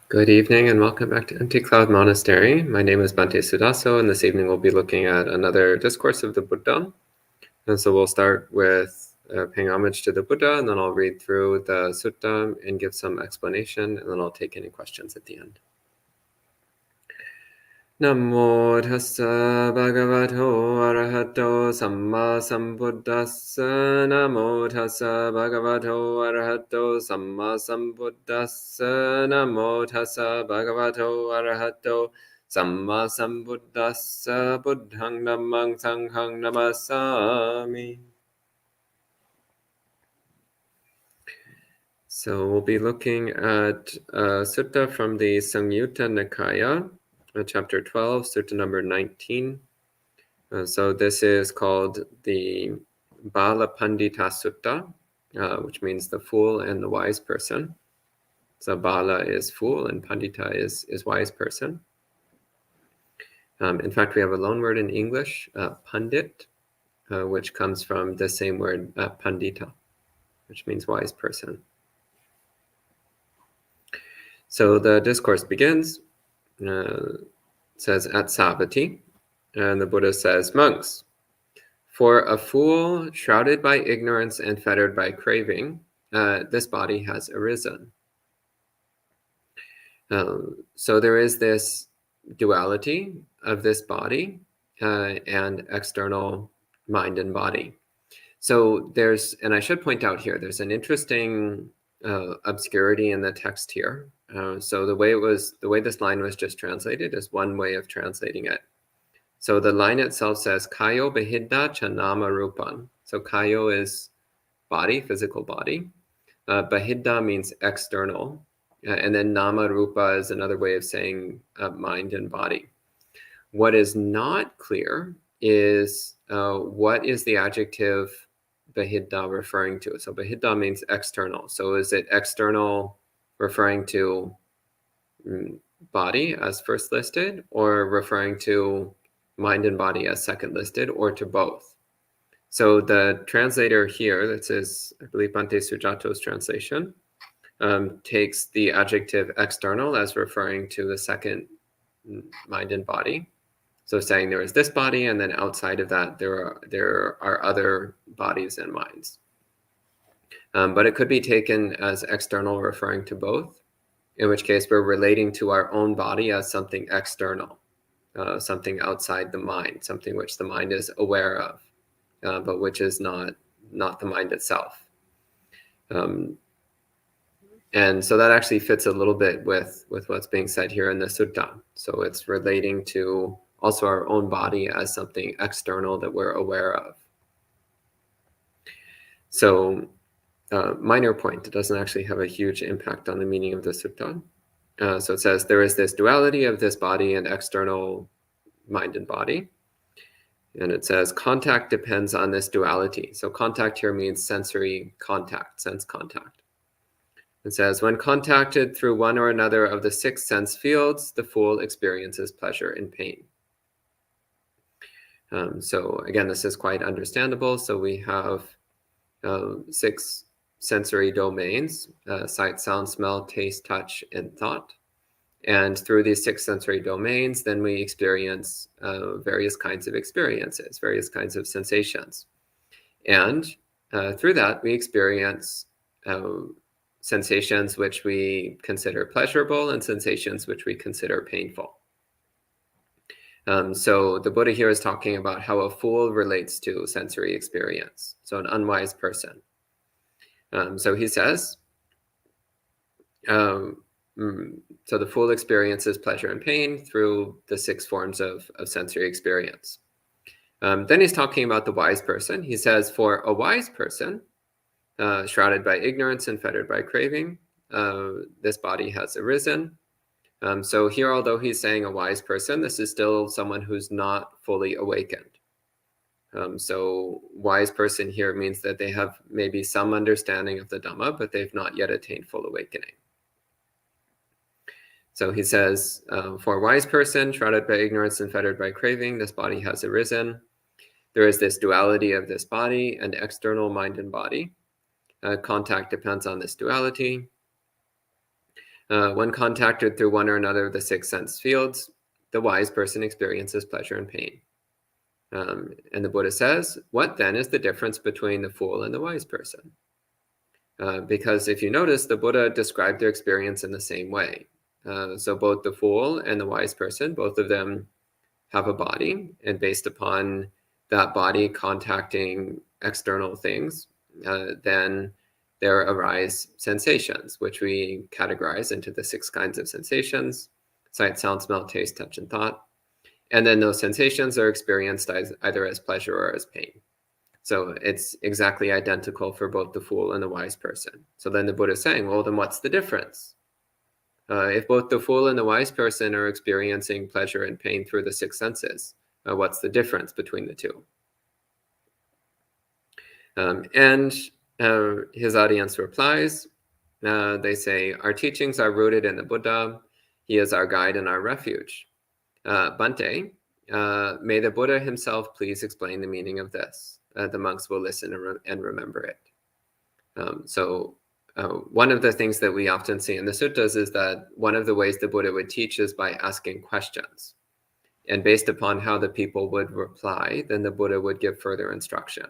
Good evening and welcome back to Empty Cloud Monastery. My name is Bhante Suddhāso, and this evening we'll be looking at another discourse of the Buddha. And so we'll start with paying homage to the Buddha, and then I'll read through the sutta and give some explanation, and then I'll take any questions at the end. Namo tassa bhagavato arahato samma sambuddhassa. Namo tassa bhagavato arahato samma sambuddhassa. Namo tassa bhagavato arahato samma sambuddhassa. Buddhang dhammang sanghang namasami. So we'll be looking at a sutta from the Samyutta Nikaya, chapter 12, sutta number 19. So this is called the Bala Pandita Sutta, which means the fool and the wise person. So Bala is fool and Pandita is wise person. In fact, we have a loan word in English, pandit, which comes from the same word, pandita, which means wise person. So the discourse begins, says at Savatthi, and the Buddha says, monks, for a fool shrouded by ignorance and fettered by craving, this body has arisen. So there is this duality of this body and external mind and body. So there's, and I should point out here, there's an interesting obscurity in the text here. So the way this line was just translated is one way of translating it. So the line itself says kayo bahidda cha nama rupan. So kayo is body, physical body. Bahidda means external, and then nama rupa is another way of saying mind and body. What is not clear is what is the adjective bahidda referring to? So bahidda means external. So is it external referring to body as first listed, or referring to mind and body as second listed, or to both? So the translator here, that says, I believe Bhante Suddhāso's translation, takes the adjective external as referring to the second mind and body. So saying there is this body, and then outside of that, there are other bodies and minds. But it could be taken as external, referring to both, in which case we're relating to our own body as something external, something outside the mind, something which the mind is aware of, but which is not the mind itself. And so that actually fits a little bit with what's being said here in the sutta. So it's relating to also our own body as something external that we're aware of. So minor point, it doesn't actually have a huge impact on the meaning of the sutta. So it says there is this duality of this body and external mind and body. And it says contact depends on this duality. So contact here means sensory contact, sense contact. It says, when contacted through one or another of the 6 sense fields, the fool experiences pleasure and pain. So again, this is quite understandable. So we have 6 sensory domains, sight, sound, smell, taste, touch, and thought. And through these 6 sensory domains, then we experience various kinds of experiences, various kinds of sensations. And through that, we experience sensations which we consider pleasurable and sensations which we consider painful. So the Buddha here is talking about how a fool relates to sensory experience, so an unwise person. So he says, so the fool experiences pleasure and pain through the 6 forms of sensory experience. Then he's talking about the wise person. He says, for a wise person, shrouded by ignorance and fettered by craving, this body has arisen. So here, although he's saying a wise person, this is still someone who's not fully awakened. So wise person here means that they have maybe some understanding of the Dhamma, but they've not yet attained full awakening. So he says, for a wise person, shrouded by ignorance and fettered by craving, this body has arisen. There is this duality of this body and external mind and body. Contact depends on this duality. When contacted through one or another of the six sense fields, the wise person experiences pleasure and pain. And the Buddha says, what then is the difference between the fool and the wise person? Because if you notice, the Buddha described their experience in the same way. So both the fool and the wise person, both of them have a body, and based upon that body contacting external things, then there arise sensations, which we categorize into the six kinds of sensations: sight, sound, smell, taste, touch, and thought. And then those sensations are experienced either as pleasure or as pain. So it's exactly identical for both the fool and the wise person. So then the Buddha is saying, well, then what's the difference? If both the fool and the wise person are experiencing pleasure and pain through the six senses, what's the difference between the two? And his audience replies, they say, our teachings are rooted in the Buddha. He is our guide and our refuge. Bhante, may the Buddha himself please explain the meaning of this. The monks will listen and remember it. One of the things that we often see in the suttas is that one of the ways the Buddha would teach is by asking questions. And based upon how the people would reply, then the Buddha would give further instruction.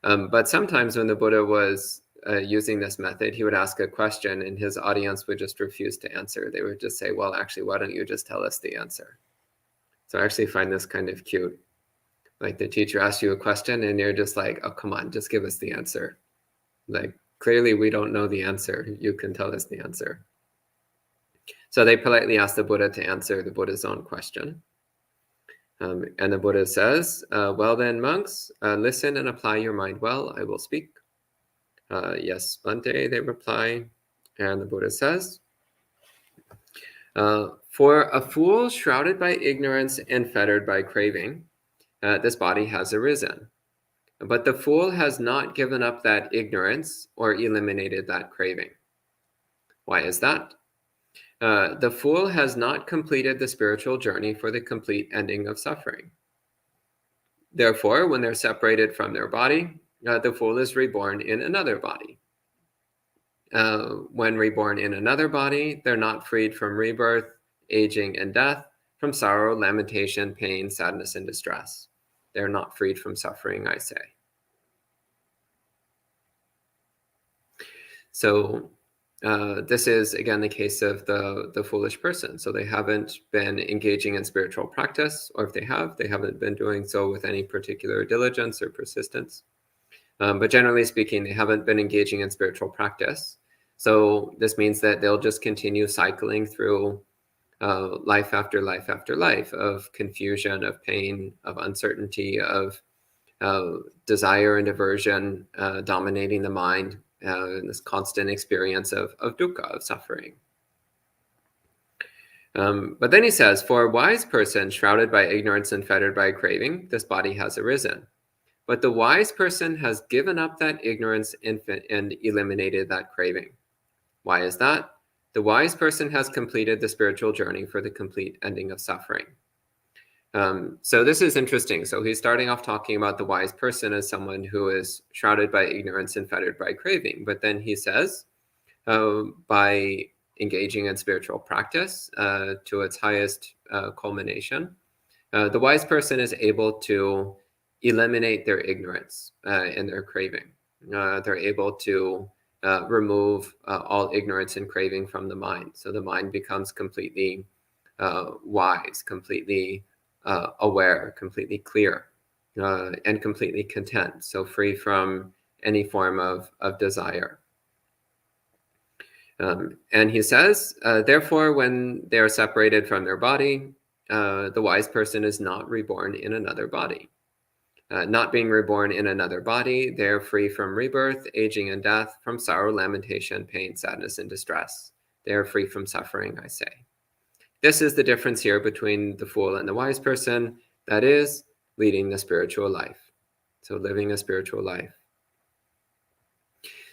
But sometimes when the Buddha was using this method, he would ask a question and his audience would just refuse to answer. They would just say, well, actually, why don't you just tell us the answer? So I actually find this kind of cute. Like the teacher asks you a question and you're just like, oh, come on, just give us the answer. Like, clearly we don't know the answer. You can tell us the answer. So they politely ask the Buddha to answer the Buddha's own question. And the Buddha says, well then, monks, listen and apply your mind well. I will speak. Yes, Bhante, they reply. And the Buddha says, for a fool shrouded by ignorance and fettered by craving, this body has arisen. But the fool has not given up that ignorance or eliminated that craving. Why is that? The fool has not completed the spiritual journey for the complete ending of suffering. Therefore, when they're separated from their body, the fool is reborn in another body. When reborn in another body, they're not freed from rebirth, aging, and death, from sorrow, lamentation, pain, sadness, and distress. They're not freed from suffering, I say. So this is, again, the case of the foolish person. So they haven't been engaging in spiritual practice, or if they have, they haven't been doing so with any particular diligence or persistence. But generally speaking, they haven't been engaging in spiritual practice. So this means that they'll just continue cycling through life after life after life of confusion, of pain, of uncertainty, of desire and aversion dominating the mind, this constant experience of dukkha, of suffering. But then he says, for a wise person shrouded by ignorance and fettered by craving, this body has arisen. But the wise person has given up that ignorance and eliminated that craving. Why is that? The wise person has completed the spiritual journey for the complete ending of suffering. So this is interesting. So he's starting off talking about the wise person as someone who is shrouded by ignorance and fettered by craving. But then he says, by engaging in spiritual practice to its highest culmination, the wise person is able to eliminate their ignorance and their craving. They're able to remove all ignorance and craving from the mind. So the mind becomes completely wise, completely aware, completely clear, and completely content. So free from any form of desire. And he says, therefore, when they are separated from their body, the wise person is not reborn in another body. Not being reborn in another body, they're free from rebirth, aging, and death, from sorrow, lamentation, pain, sadness, and distress. They are free from suffering, I say. This is the difference here between the fool and the wise person, that is, leading the spiritual life. So living a spiritual life.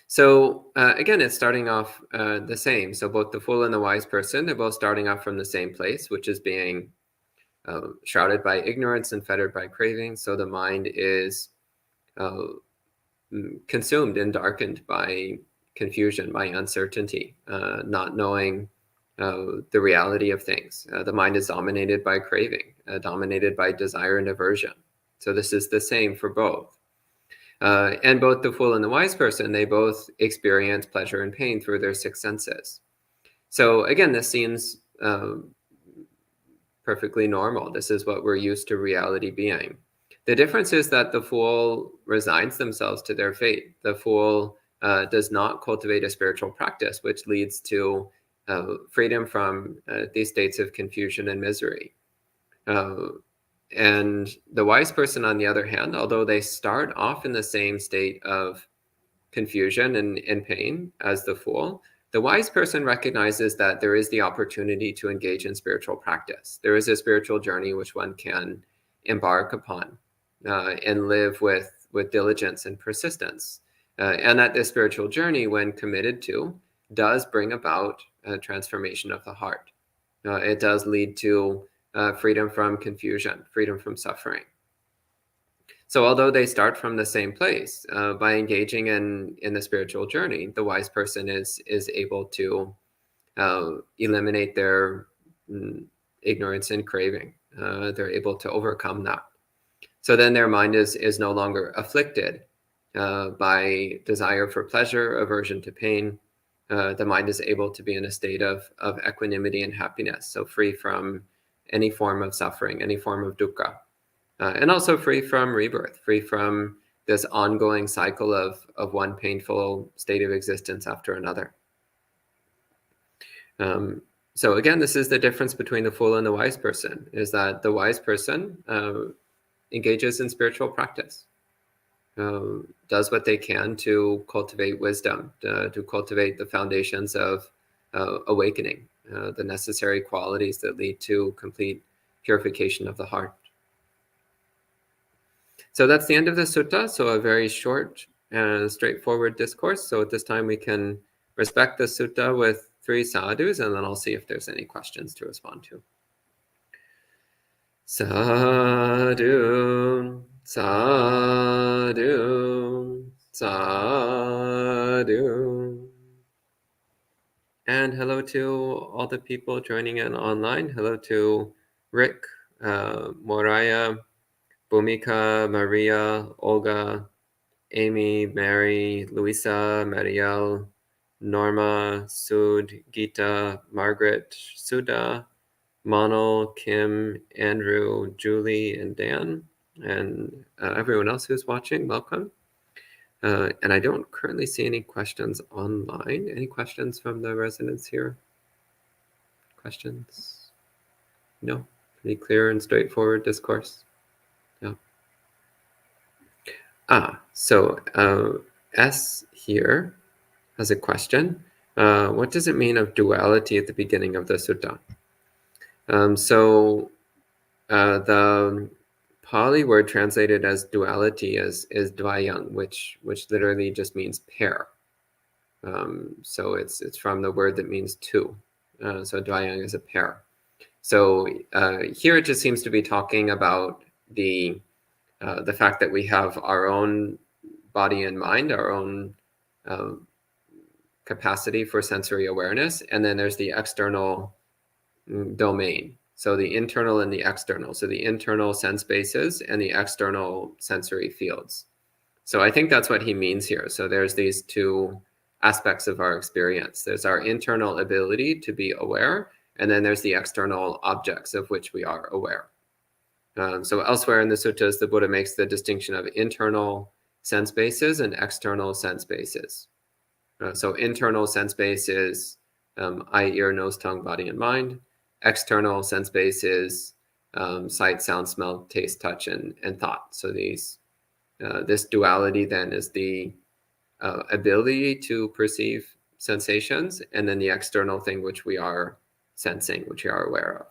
So again, it's starting off the same. So both the fool and the wise person, they're both starting off from the same place, which is being shrouded by ignorance and fettered by craving. So the mind is consumed and darkened by confusion, by uncertainty, not knowing the reality of things. The mind is dominated by craving, dominated by desire and aversion. So this is the same for both. And both the fool and the wise person, they both experience pleasure and pain through their six senses. So again, this seems perfectly normal. This is what we're used to reality being. The difference is that the fool resigns themselves to their fate. The fool does not cultivate a spiritual practice, which leads to freedom from these states of confusion and misery. And the wise person, on the other hand, although they start off in the same state of confusion and pain as the fool, the wise person recognizes that there is the opportunity to engage in spiritual practice. There is a spiritual journey which one can embark upon and live with diligence and persistence. And that this spiritual journey, when committed to, does bring about a transformation of the heart. It does lead to freedom from confusion, freedom from suffering. So although they start from the same place, by engaging in the spiritual journey, the wise person is able to eliminate their ignorance and craving. They're able to overcome that. So then their mind is no longer afflicted by desire for pleasure, aversion to pain. The mind is able to be in a state of equanimity and happiness, so free from any form of suffering, any form of dukkha. And also free from rebirth, free from this ongoing cycle of one painful state of existence after another. So again, this is the difference between the fool and the wise person, is that the wise person engages in spiritual practice, does what they can to cultivate wisdom, to cultivate the foundations of awakening, the necessary qualities that lead to complete purification of the heart. So that's the end of the sutta. So a very short and straightforward discourse. So at this time we can respect the sutta with 3 sadhus, and then I'll see if there's any questions to respond to. Sadhu, sadhu, sadhu. And hello to all the people joining in online. Hello to Rick, Moraya, Bhumika, Maria, Olga, Amy, Mary, Luisa, Marielle, Norma, Sud, Gita, Margaret, Sudha, Monal, Kim, Andrew, Julie, and Dan, and everyone else who's watching, welcome. And I don't currently see any questions online. Any questions from the residents here? Questions? No? Pretty clear and straightforward discourse? Yeah. So S here has a question. What does it mean of duality at the beginning of the sutta? The Pali word translated as duality is dvayang, which literally just means pair. So it's from the word that means two. So dvayang is a pair. So here it just seems to be talking about the fact that we have our own body and mind, our own capacity for sensory awareness, and then there's the external domain. So the internal and the external. So the internal sense bases and the external sensory fields. So I think that's what he means here. So there's these 2 aspects of our experience. There's our internal ability to be aware, and then there's the external objects of which we are aware. So elsewhere in the suttas, the Buddha makes the distinction of internal sense bases and external sense bases. So internal sense base is eye, ear, nose, tongue, body, and mind. External sense base is sight, sound, smell, taste, touch, and thought. So this duality then is the ability to perceive sensations, and then the external thing which we are sensing, which we are aware of.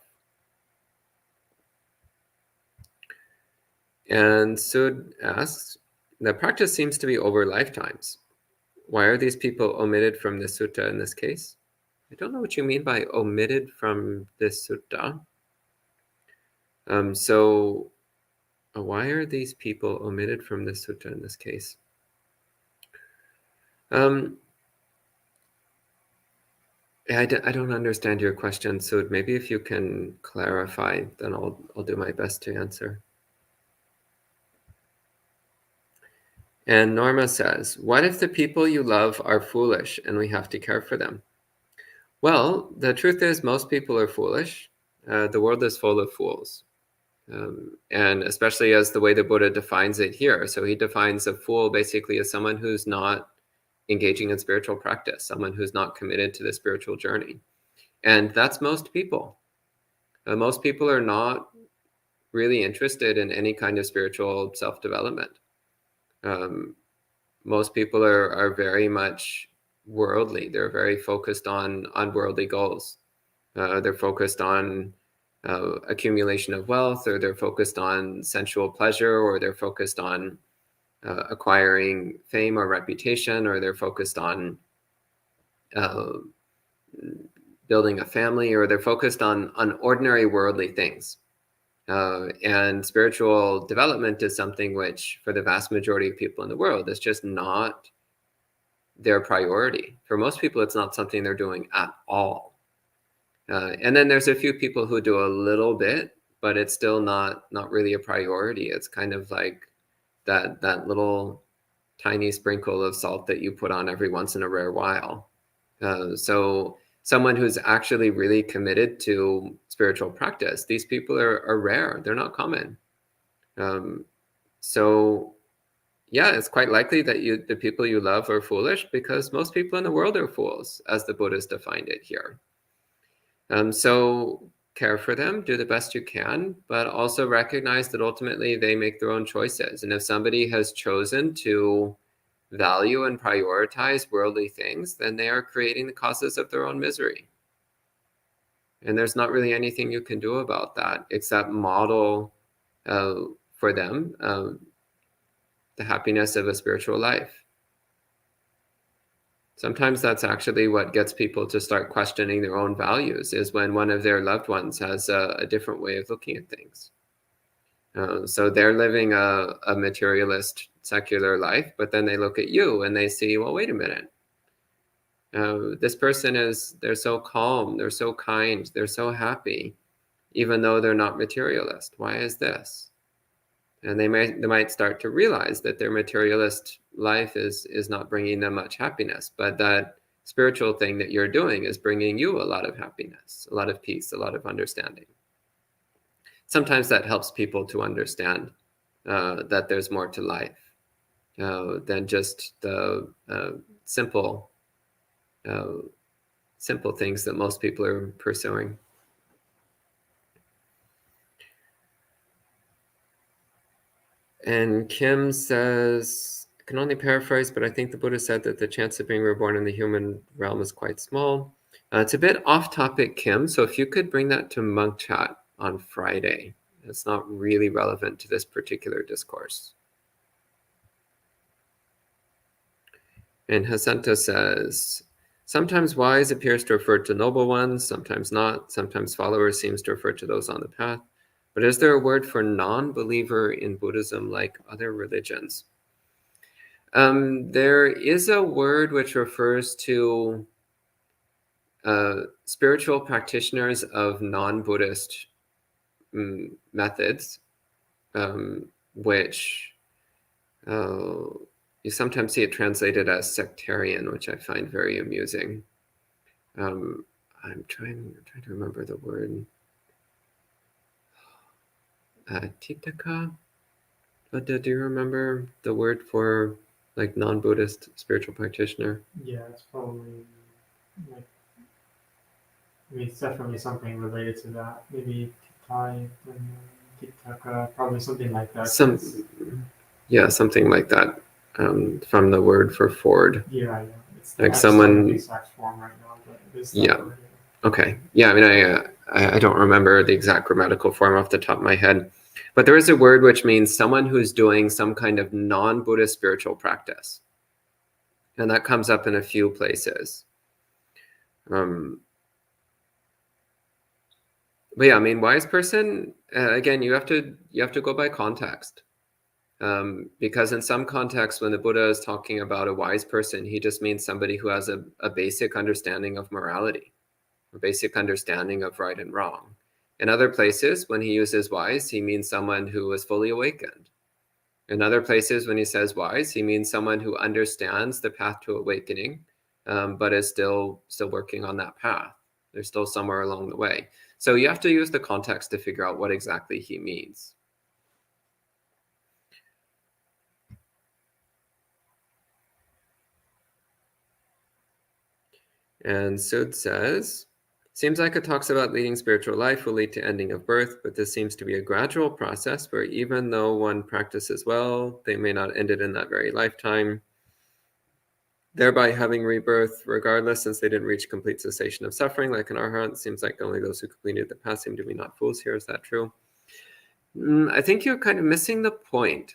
And Sud asks, the practice seems to be over lifetimes. Why are these people omitted from the sutta in this case? I don't know what you mean by omitted from this sutta. So why are these people omitted from this sutta in this case? I don't understand your question, so maybe if you can clarify, then I'll do my best to answer. And Norma says, what if the people you love are foolish and we have to care for them? Well, the truth is most people are foolish. The world is full of fools. And especially as the way the Buddha defines it here. So he defines a fool basically as someone who's not engaging in spiritual practice, someone who's not committed to the spiritual journey. And that's most people. Most people are not really interested in any kind of spiritual self-development. Most people are very much worldly. They're very focused on worldly goals. They're focused on accumulation of wealth, or they're focused on sensual pleasure, or they're focused on acquiring fame or reputation, or they're focused on building a family, or they're focused on ordinary worldly things. And spiritual development is something which, for the vast majority of people in the world, is just not their priority. For most people, it's not something they're doing at all. And then there's a few people who do a little bit, but it's still not really a priority. It's kind of like that little tiny sprinkle of salt that you put on every once in a rare while. So someone who's actually really committed to spiritual practice, these people are rare. They're not common. So yeah, it's quite likely that the people you love are foolish, because most people in the world are fools, as the Buddha's defined it here. So care for them, do the best you can, but also recognize that ultimately they make their own choices. And if somebody has chosen to value and prioritize worldly things, then they are creating the causes of their own misery. And there's not really anything you can do about that, except model for them the happiness of a spiritual life. Sometimes that's actually what gets people to start questioning their own values, is when one of their loved ones has a different way of looking at things. So they're living a materialist, secular life, but then they look at you and they see, well, wait a minute. This person they're so calm, they're so kind, they're so happy, even though they're not materialist. Why is this? And they might start to realize that their materialist life is not bringing them much happiness, but that spiritual thing that you're doing is bringing you a lot of happiness, a lot of peace, a lot of understanding. Sometimes that helps people to understand that there's more to life than just the simple things that most people are pursuing. And Kim says, I can only paraphrase, but I think the Buddha said that the chance of being reborn in the human realm is quite small. It's a bit off topic, Kim, so if you could bring that to Monk Chat on Friday. It's not really relevant to this particular discourse. And Jacinta says, sometimes wise appears to refer to noble ones, sometimes not. Sometimes follower seems to refer to those on the path. But is there a word for non-believer in Buddhism like other religions? There is a word which refers to spiritual practitioners of non-Buddhist methods, which you sometimes see it translated as sectarian, which I find very amusing. I'm trying to remember the word. Titaka? Do you remember the word for like non-Buddhist spiritual practitioner? Yeah, it's probably like, I mean, it's definitely something related to that. Maybe Titai and Titaka, probably something like that. Yeah, something like that. From the word for Ford. Yeah. It's like someone. The exact form right now, but it's yeah. Word. Okay. Yeah, I mean, I don't remember the exact grammatical form off the top of my head, but there is a word which means someone who's doing some kind of non-Buddhist spiritual practice, and that comes up in a few places. But yeah, I mean, wise person, again, you have to go by context. Because in some contexts, when the Buddha is talking about a wise person, he just means somebody who has a basic understanding of morality. a basic understanding of right and wrong. In other places, when he uses wise, he means someone who is fully awakened. In other places, when he says wise, he means someone who understands the path to awakening, but is still working on that path. They're still somewhere along the way. So you have to use the context to figure out what exactly he means. And Sud says, seems like it talks about leading spiritual life will lead to ending of birth, but this seems to be a gradual process where even though one practices well, they may not end it in that very lifetime, thereby having rebirth regardless, since they didn't reach complete cessation of suffering like an arhat. Seems like only those who completed the path seem to be not fools here. Is that true? I think you're kind of missing the point.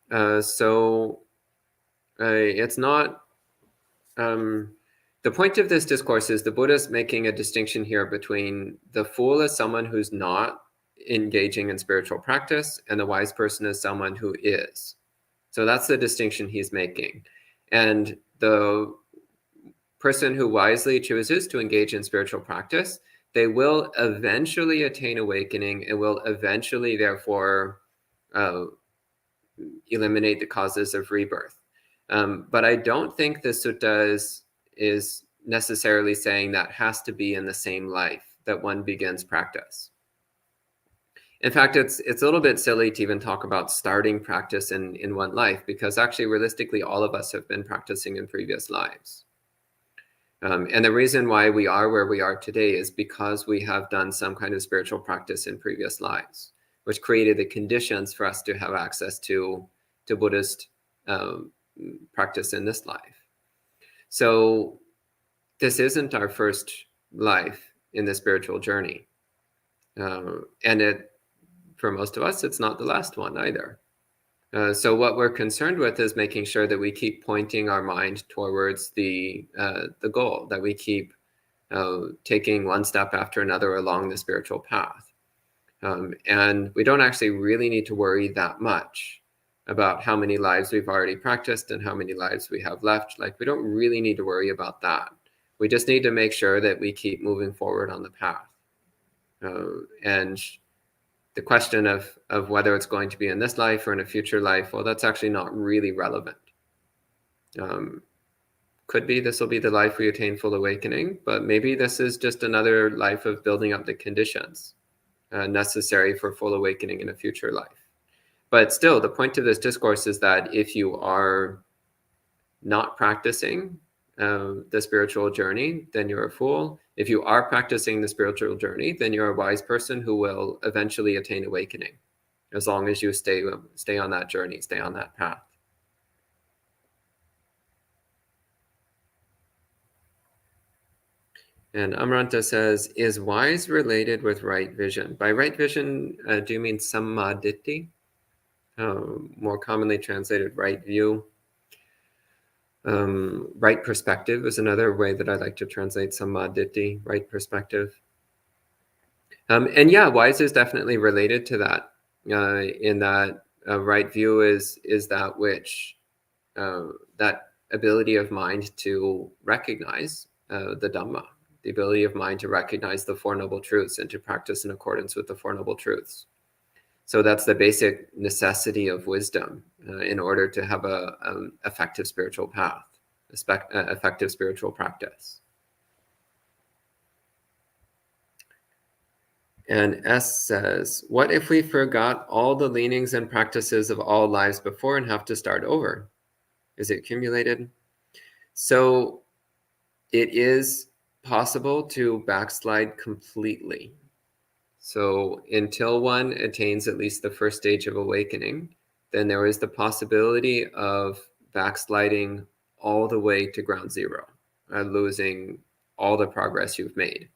It's not... the point of this discourse is the Buddha's making a distinction here between the fool as someone who's not engaging in spiritual practice and the wise person as someone who is. So that's the distinction he's making. And the person who wisely chooses to engage in spiritual practice, they will eventually attain awakening and will eventually, therefore, eliminate the causes of rebirth. But I don't think the sutta is necessarily saying that has to be in the same life that one begins practice. In fact, it's a little bit silly to even talk about starting practice in one life, because actually, realistically, all of us have been practicing in previous lives. And the reason why we are where we are today is because we have done some kind of spiritual practice in previous lives, which created the conditions for us to have access to Buddhist practice in this life. So this isn't our first life in the spiritual journey. And for most of us, it's not the last one either. So what we're concerned with is making sure that we keep pointing our mind towards the goal, that we keep taking one step after another along the spiritual path. And we don't actually really need to worry that much about how many lives we've already practiced and how many lives we have left. Like, we don't really need to worry about that. We just need to make sure that we keep moving forward on the path. And the question of whether it's going to be in this life or in a future life, well, that's actually not really relevant. Could be this will be the life we attain full awakening, but maybe this is just another life of building up the conditions necessary for full awakening in a future life. But still, the point of this discourse is that if you are not practicing the spiritual journey, then you're a fool. If you are practicing the spiritual journey, then you're a wise person who will eventually attain awakening, as long as you stay on that journey, stay on that path. And Amranta says, is wise related with right vision? By right vision, do you mean sammaditthi? More commonly translated right view. Right perspective is another way that I like to translate sammaditthi, right perspective. And yeah, wise is definitely related to that, in that right view is that which, that ability of mind to recognize the Dhamma, the ability of mind to recognize the Four Noble Truths and to practice in accordance with the Four Noble Truths. So that's the basic necessity of wisdom in order to have a effective spiritual path, effective spiritual practice. And S says, what if we forgot all the leanings and practices of all lives before and have to start over? Is it accumulated? So it is possible to backslide completely. So until one attains at least the first stage of awakening, then there is the possibility of backsliding all the way to ground zero, losing all the progress you've made.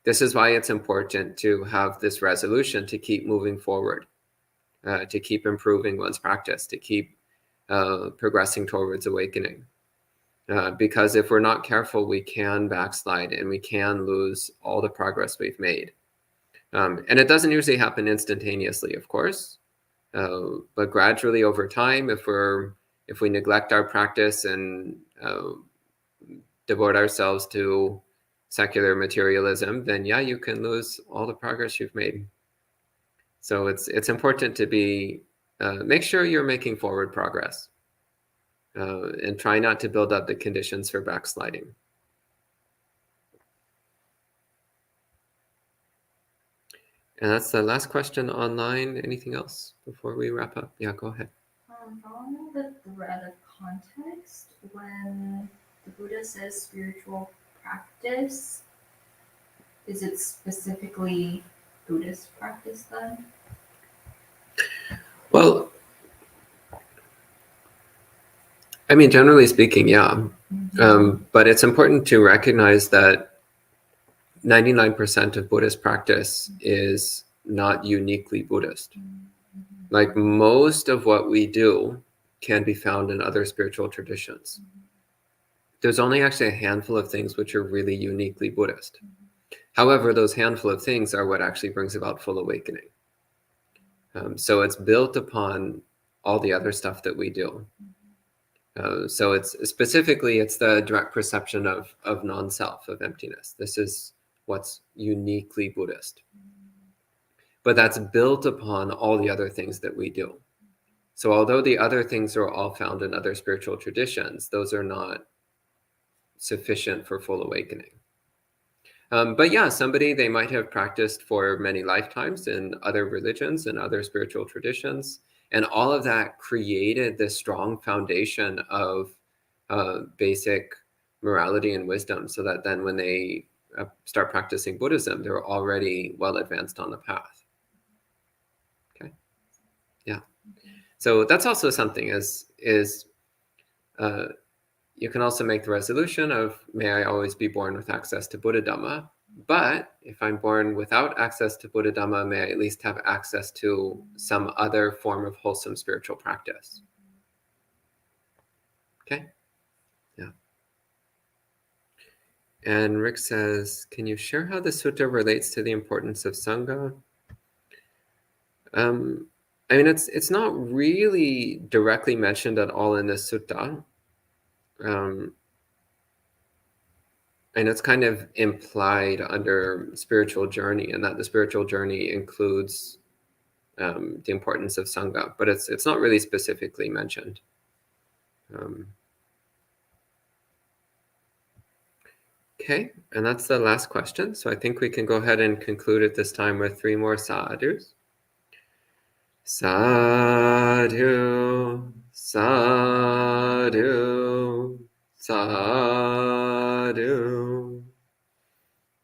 This is why it's important to have this resolution to keep moving forward, to keep improving one's practice, to keep progressing towards awakening. Because if we're not careful, we can backslide and we can lose all the progress we've made. And it doesn't usually happen instantaneously, of course, but gradually over time, if we neglect our practice and devote ourselves to secular materialism, then yeah, you can lose all the progress you've made. So it's important to be make sure you're making forward progress, and try not to build up the conditions for backsliding. And that's the last question online. Anything else before we wrap up? Yeah, go ahead. Following the thread of context, when the Buddha says spiritual practice, is it specifically Buddhist practice then? Well, I mean, generally speaking, yeah. But it's important to recognize that 99% of Buddhist practice is not uniquely Buddhist. Like most of what we do can be found in other spiritual traditions. There's only actually a handful of things which are really uniquely Buddhist. However, those handful of things are what actually brings about full awakening. So it's built upon all the other stuff that we do. So it's the direct perception of non-self, of emptiness. This is what's uniquely Buddhist. But that's built upon all the other things that we do. So although the other things are all found in other spiritual traditions, those are not sufficient for full awakening. But yeah, they might have practiced for many lifetimes in other religions and other spiritual traditions. And all of that created this strong foundation of basic morality and wisdom, so that then when they start practicing Buddhism, they're already well advanced on the path. Okay. Yeah. So that's also something you can also make the resolution of, may I always be born with access to Buddha Dhamma. But if I'm born without access to Buddha Dhamma, may I at least have access to some other form of wholesome spiritual practice. Okay? Yeah. And Rick says, can you share how the sutta relates to the importance of Sangha? I mean, it's not really directly mentioned at all in this sutta. And it's kind of implied under spiritual journey, and that the spiritual journey includes the importance of Sangha, but it's not really specifically mentioned. Okay, and that's the last question. So I think we can go ahead and conclude at this time with 3 more sadhus. Sadhu, sadhu, sadhu.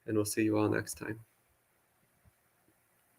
And we'll see you all next time.